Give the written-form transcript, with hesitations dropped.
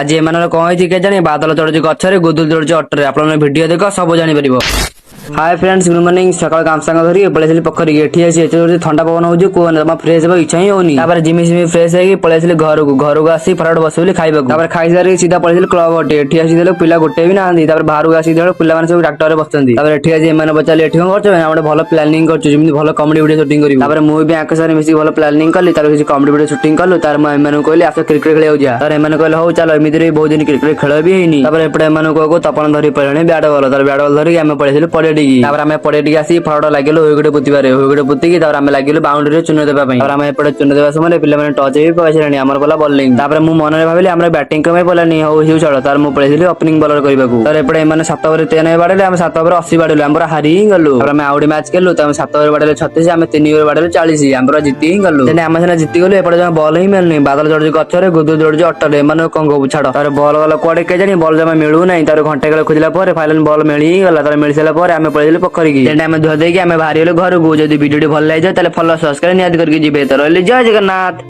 आज एम कौन के बादल चढ़ुची गचरे गुदुल चढ़ुची अटरे आप भिडियो देख सब जापर। हाय फ्रेंड्स गुड मॉर्निंग सकाल काम सांग धरी पलैसी पोखरी एठी आसी ठंडा पवन हो कहना फ्रेश हो इच्छा ही होनी जिमी जिमी फ्रेश होगी पलैसी घर को आसी फटाफट बस खाइबा खाई सारी सीधा पलैसी क्लब अटे एठी आसी पिला गोटे भी ना बाहर को आसी पिला सब डाक्टर बसती एठी आज एम पचारे एठी कौन कर गोटे भल प्लानिंग कर भल कमेडी वीडियो शूटिंग करी मुझे आंक सारे मिसिक भल प्लानिंग कली किसी कमेडी वीडियो शूटिंग कलु तार एम कहली आस क्रिकेट खेल जाए एम कहले हो चलो एमती बहुत दिन क्रिकेट खेल भी होनी एपटे एम को तपन धरी पड़े बैट बल तार बैट बल धरिक आम पड़े पड़े आम पड़े आसी फट लगे हुईगुटे पुतबार हुईगुटे पुतिकी आम लगे बाउंड्री चुन देवाई आम एपटे चुन देवा समय पे टच भी पकड़ आमर पला बॉलिंग मुझे मन में भाविली आम बैटिंग कमी पड़ानी हो हिउ चढ़ तार मुझे पड़े ओपनिंग बॉलर करने तर एपटे मैंने 7 ओवर 93 बाड़े आम 7 ओवर 80 बाड़े आम हारी ही गलु आम आउट मैच खेलु तो 7 ओवर बाड़े 36 आम 3 ओवर बाड़े 40 आम जीति ही गलु आम सीना जीति गलु एपटे बल ही मिलनी बादल चढ़ुची गचरे गुदुल चढ़ुची अटरे एम कौन कहू छाड़ तार बल गला कड़े के जानी बल जमा मिलू ना तार घंटे काल खोजला फाइनल बल मिल ही गला तार मिल सारा आम पड़े पोखरी की आम धुआ देकी आम बाहरी घर को जब वीडियो भल लगे फॉलो सब्सक्राइब निहाती करके जी। तो रही जय जगन्नाथ।